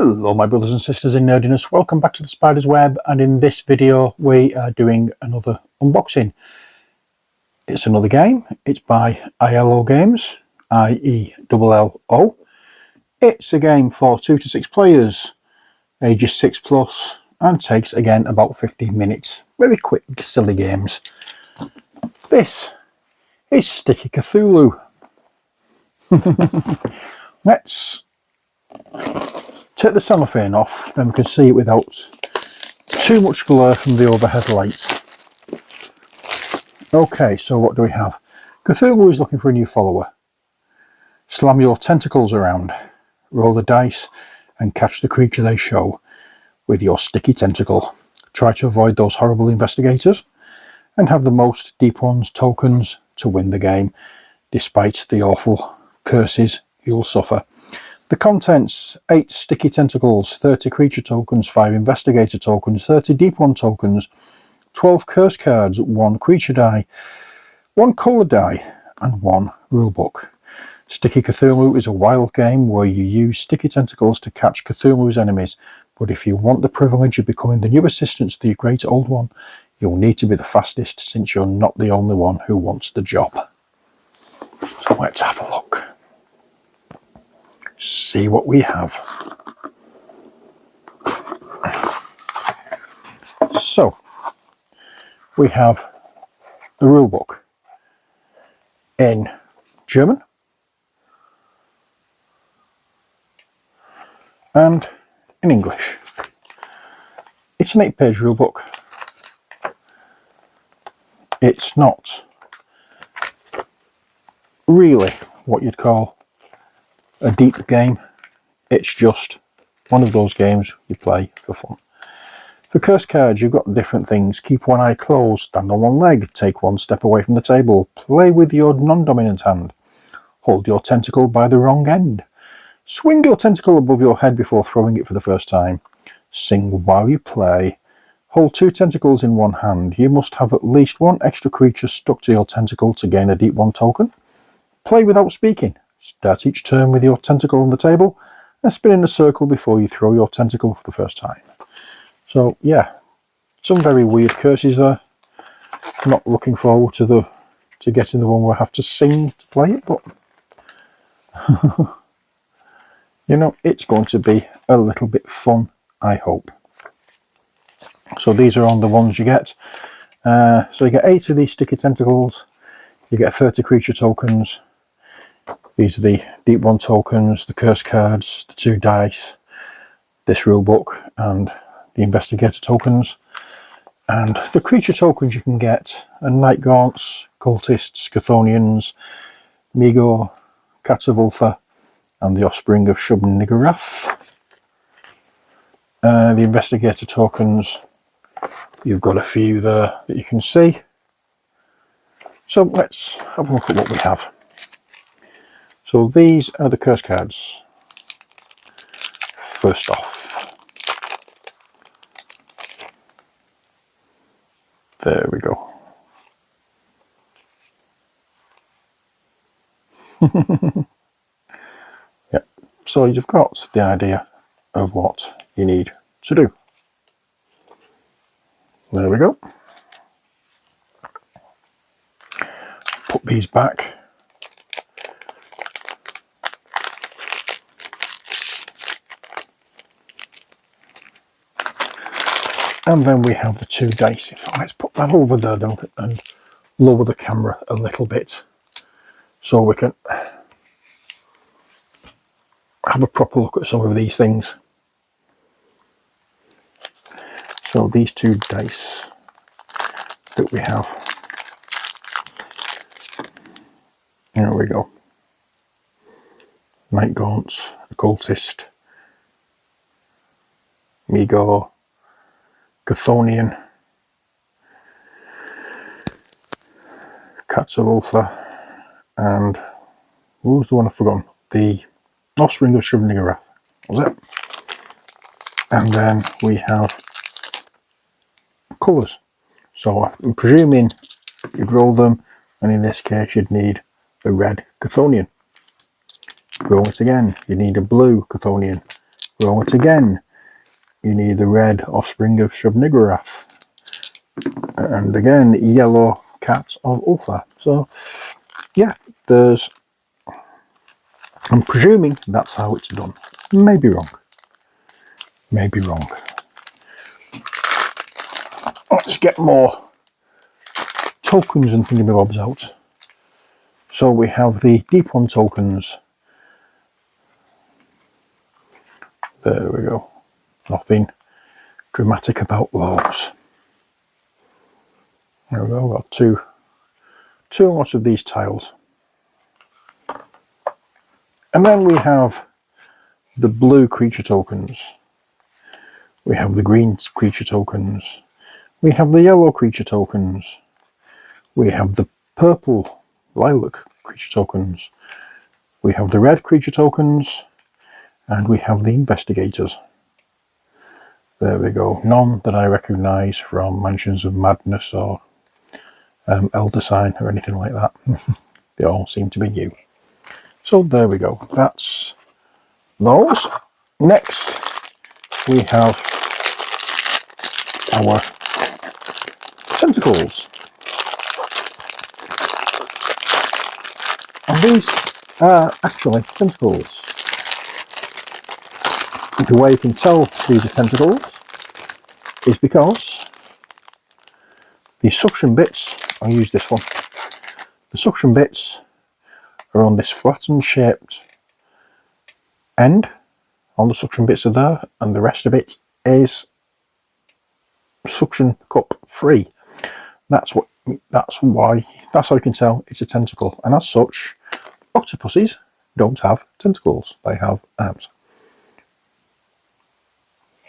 Hello my brothers and sisters in nerdiness, welcome back to the Spider's Web, and in this video we are doing another unboxing. It's another game. It's by ILO Games, IELLO. It's a game for 2 to 6 players, ages 6 plus, and takes again about 15 minutes. Very quick, silly games. This is Sticky Cthulhu. Let's take the cellophane off, then we can see it without too much glare from the overhead light. Okay, so what do we have? Cthulhu is looking for a new follower. Slam your tentacles around, roll the dice, and catch the creature they show with your sticky tentacle. Try to avoid those horrible investigators, and have the most deep ones tokens to win the game, despite the awful curses you'll suffer. The contents: 8 sticky tentacles, 30 creature tokens, 5 investigator tokens, 30 deep one tokens, 12 curse cards, 1 creature die, 1 colour die, and 1 rulebook. Sticky Cthulhu is a wild game where you use sticky tentacles to catch Cthulhu's enemies, but if you want the privilege of becoming the new assistant to the great old one, you'll need to be the fastest, since you're not the only one who wants the job. So let's have a look. See what we have. So we have the rule book in German and in English. It's an 8-page rule book. It's not really what you'd call a deep game. It's just one of those games you play for fun. For curse cards, you've got different things. Keep one eye closed, stand on one leg, take one step away from the table, play with your non-dominant hand, hold your tentacle by the wrong end, swing your tentacle above your head before throwing it for the first time, sing while you play, hold 2 tentacles in one hand. You must have at least 1 extra creature stuck to your tentacle to gain a deep one token. Play without speaking. Start each turn with your tentacle on the table and spin in a circle before you throw your tentacle for the first time. So yeah, some very weird curses there. Not looking forward to getting the one where I have to sing to play it, but you know, it's going to be a little bit fun, I hope. So these are on the ones you get. So you get 8 of these sticky tentacles, you get 30 creature tokens. These are the deep one tokens, the curse cards, the 2 dice, this rule book, and the investigator tokens. And the creature tokens you can get are Night Gaunts, Cultists, Chthonians, Migo, Cats-of-Ultha, and the Offspring of Shub-Niggurath. The investigator tokens, you've got a few there that you can see. So let's have a look at what we have. So these are the curse cards. First off, there we go. Yeah, so you've got the idea of what you need to do. There we go. Put these back. And then we have the 2 dice. Let's put that over there and lower the camera a little bit so we can have a proper look at some of these things. So these 2 dice that we have. There we go. Night Gaunts, Occultist, Migo, Chthonian, Cats-of-Ultha, and what was the one I've forgotten? The Offspring of Shub-Niggurath, was it? And then we have colours. So I'm presuming you'd roll them, and in this case you'd need a red Chthonian. Roll it again, you need a blue Chthonian. Roll it again. You need the red offspring of Shub-Niggurath. And again, yellow cat of Ulfa. So, yeah, there's... I'm presuming that's how it's done. Maybe wrong. Maybe wrong. Let's get more tokens and thingamabobs out. So we have the Deep One tokens. There we go. Nothing dramatic about those. There we go. Got two lots of these tiles. And then we have the blue creature tokens. We have the green creature tokens. We have the yellow creature tokens. We have the purple lilac creature tokens. We have the red creature tokens. And we have the investigators. There we go. None that I recognise from Mansions of Madness or Elder Sign or anything like that. They all seem to be new. So there we go. That's those. Next, we have our tentacles. And these are actually tentacles. The way you can tell these are tentacles is because the suction bits, I'll use this one, the suction bits are on this flattened shaped end. All the suction bits are there, and the rest of it is suction cup free. That's how you can tell it's a tentacle. And as such, octopuses don't have tentacles, they have arms.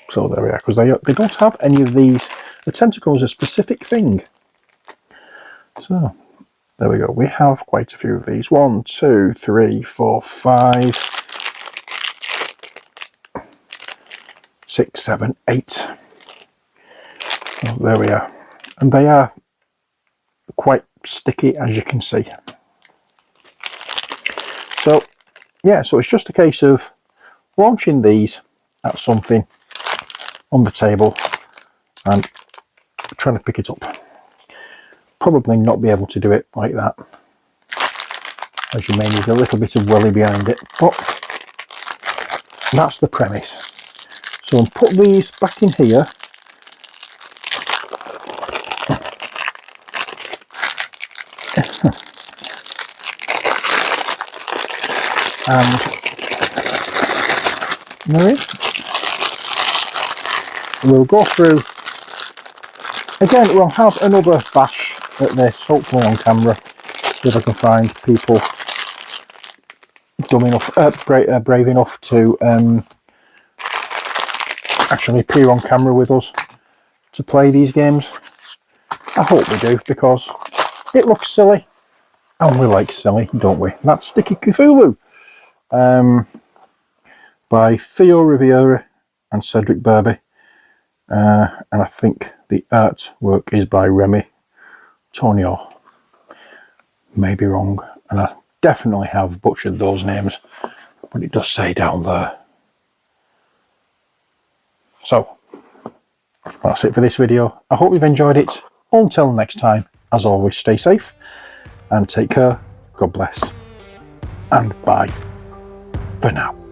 So there we are, because they don't have any of these. The tentacle is a specific thing. So there we go. We have quite a few of these. 1, 2, 3, 4, 5, 6, 7, 8. So there we are. And they are quite sticky, as you can see. So yeah, so it's just a case of launching these at something on the table and trying to pick it up. Probably not be able to do it like that, as you may need a little bit of welly behind it, but that's the premise. So I'll put these back in here. And there we'll go through again. We'll have another bash at this, hopefully on camera, if I can find people dumb enough, brave enough to actually appear on camera with us to play these games. I hope we do, because it looks silly and we like silly, don't we? That's Sticky Cthulhu by Theo Riviera and Cedric Burby. And I think the artwork is by Remy Tonio. Maybe wrong, and I definitely have butchered those names, but it does say down there. So that's it for this video. I hope you've enjoyed it. Until next time, as always, stay safe and take care. God bless, and bye for now.